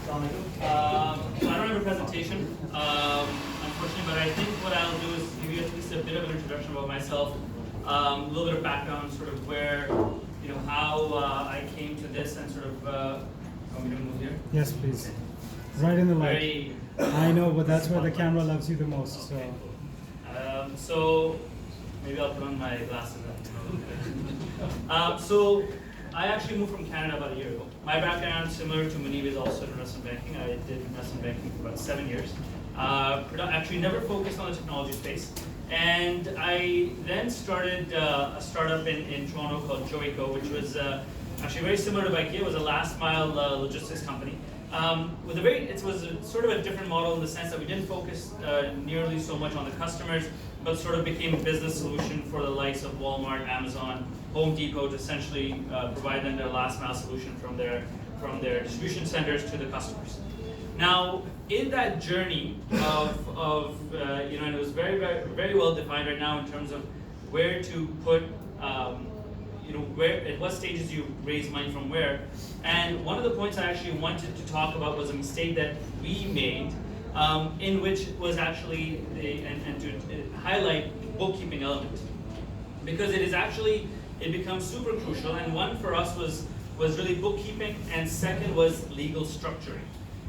So I don't have a presentation, unfortunately, but I think what I'll do is give you at least a bit of an introduction about myself, a little bit of background, sort of where, how I came to this, and sort of. Want me to move here? Yes, please. Right in the light. I know, but that's where the camera loves you the most. Okay. So maybe I'll put on my glasses. So I actually moved from Canada about a year ago. My background, similar to Munib, is also in investment banking. I did investment banking for about 7 years. Actually never focused on the technology space. And I then started a startup in Toronto called Joico, which was actually very similar to Bike. It was a last mile logistics company. It was sort of a different model in the sense that we didn't focus nearly so much on the customers, but sort of became a business solution for the likes of Walmart, Amazon, Home Depot to essentially provide them their last mile solution from their distribution centers to the customers. Now, in that journey and it was very, very, very well defined right now in terms of where to put, at what stages you raise money from where. And one of the points I actually wanted to talk about was a mistake that we made, in which was actually to highlight the bookkeeping element, because it becomes super crucial. And one for us was really bookkeeping, and second was legal structuring.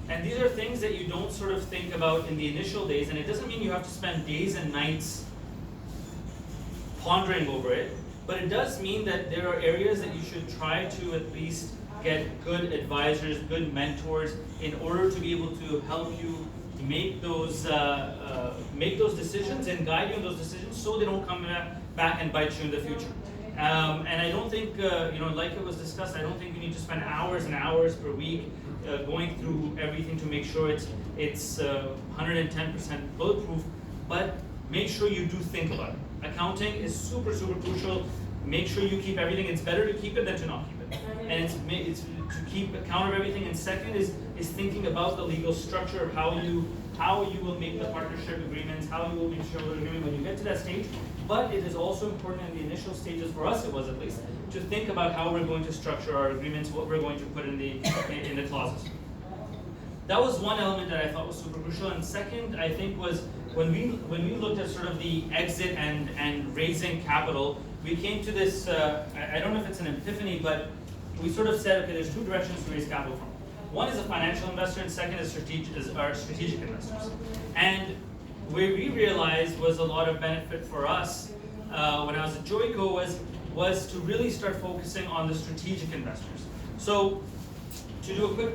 And these are things that you don't sort of think about in the initial days, and it doesn't mean you have to spend days and nights pondering over it, but it does mean that there are areas that you should try to at least get good advisors, good mentors, in order to be able to help you make those decisions and guide you in those decisions, so they don't come back and bite you in the future. And I don't think, like it was discussed, I don't think you need to spend hours and hours per week going through everything to make sure it's 110% bulletproof, but make sure you do think about it. Accounting is super, super crucial. Make sure you keep everything. It's better to keep it than to not keep it. And it's to keep account of everything. And second is thinking about the legal structure of how you will make the partnership agreements, how you will make shareholder agreement when you get to that stage. But it is also important in the initial stages, for us it was at least, to think about how we're going to structure our agreements, what we're going to put in the clauses. That was one element that I thought was super crucial. And second, I think, was when we looked at sort of the exit and raising capital, we came to this, I don't know if it's an epiphany, but we sort of said, okay, there's two directions to raise capital from. One is a financial investor, and second is our strategic investors. And where we realized was a lot of benefit for us when I was at Joico was to really start focusing on the strategic investors. So to do a quick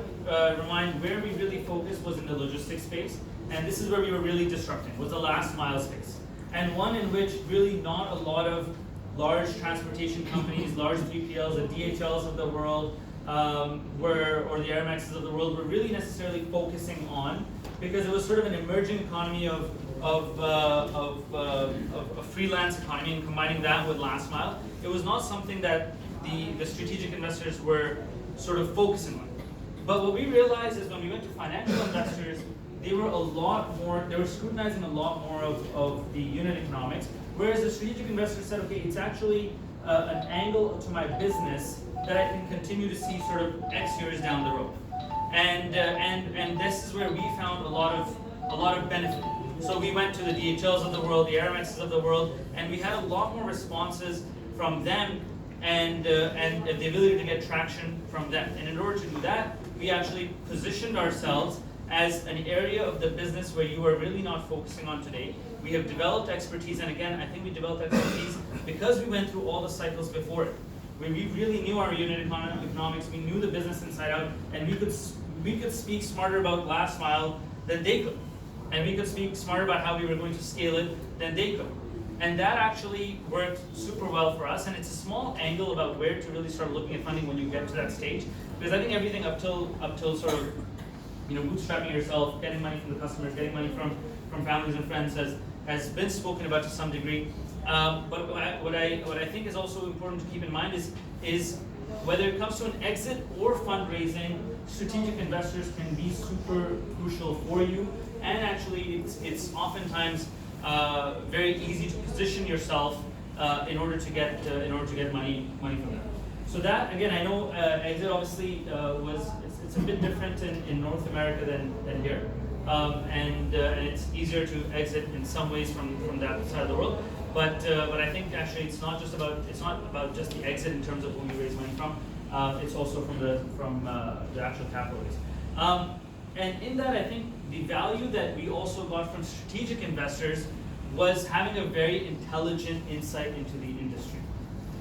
remind, where we really focused was in the logistics space, and this is where we were really disrupting, was the last mile space. And one in which really not a lot of large transportation companies, large 3PLs, the DHLs of the world, or the Airmaxes of the world were really necessarily focusing on, because it was sort of an emerging economy of a freelance economy, and combining that with last mile. It was not something that the strategic investors were sort of focusing on. But what we realized is when we went to financial investors, they were scrutinizing a lot more of the unit economics, whereas the strategic investors said, okay, it's actually an angle to my business that I can continue to see sort of X years down the road. And this is where we found a lot of benefit. So we went to the DHLs of the world, the Airmaxes of the world, and we had a lot more responses from them, and the ability to get traction from them. And in order to do that, we actually positioned ourselves as an area of the business where you are really not focusing on today. We have developed expertise, and again, I think we developed expertise because we went through all the cycles before it, where we really knew our unit economics, we knew the business inside out, and we could speak smarter about last mile than they could. And we could speak smarter about how we were going to scale it than they could. And that actually worked super well for us, and it's a small angle about where to really start looking at funding when you get to that stage. Because I think everything up till sort of bootstrapping yourself, getting money from the customers, getting money from families and friends has been spoken about to some degree. But what I think is also important to keep in mind is whether it comes to an exit or fundraising, strategic investors can be super crucial for you. And actually, it's oftentimes very easy to position yourself in order to get money from them. So that, again, I know exit obviously it's a bit different in North America than here. And it's easier to exit in some ways from that side of the world. But I think actually it's not about just the exit in terms of who you raise money from. It's also from the actual capital raise. And in that, I think the value that we also got from strategic investors was having a very intelligent insight into the industry,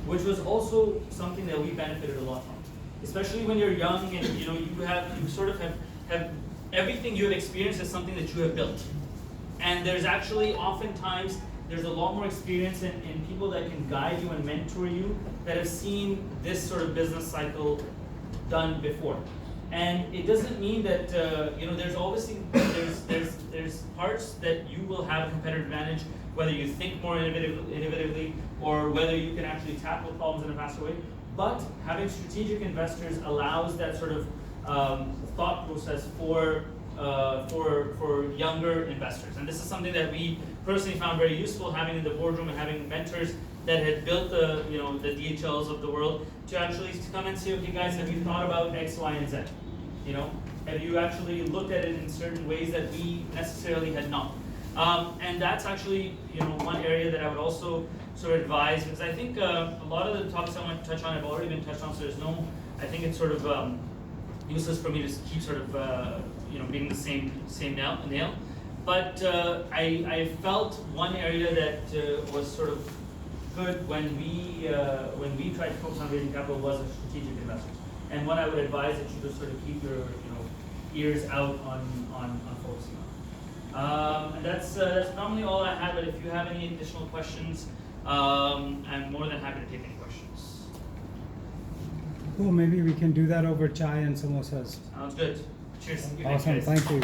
which was also something that we benefited a lot from. Especially when you're young and you sort of have everything you have experienced is something that you have built. And there's actually oftentimes there's a lot more experience in people that can guide you and mentor you that have seen this sort of business cycle done before. And it doesn't mean that there's obviously there's parts that you will have a competitive advantage, whether you think more innovatively or whether you can actually tackle problems in a faster way. But having strategic investors allows that sort of thought process for younger investors. And this is something that we personally found very useful, having in the boardroom and having mentors that had built the DHLs of the world to actually come and say, okay guys, have you thought about X, Y, and Z? Have you actually looked at it in certain ways that we necessarily had not? And that's actually one area that I would also sort of advise, because I think a lot of the topics I want to touch on have already been touched on, so there's no, I think it's sort of useless for me to keep sort of beating the same nail. But I felt one area that was sort of good when we tried to focus on raising capital was a strategic investor. And what I would advise that you just sort of keep your ears out on focusing on. And that's normally all I have. But if you have any additional questions, I'm more than happy to take any questions. Cool. Maybe we can do that over chai and samosas. Sounds good. Cheers. Awesome. Thank you.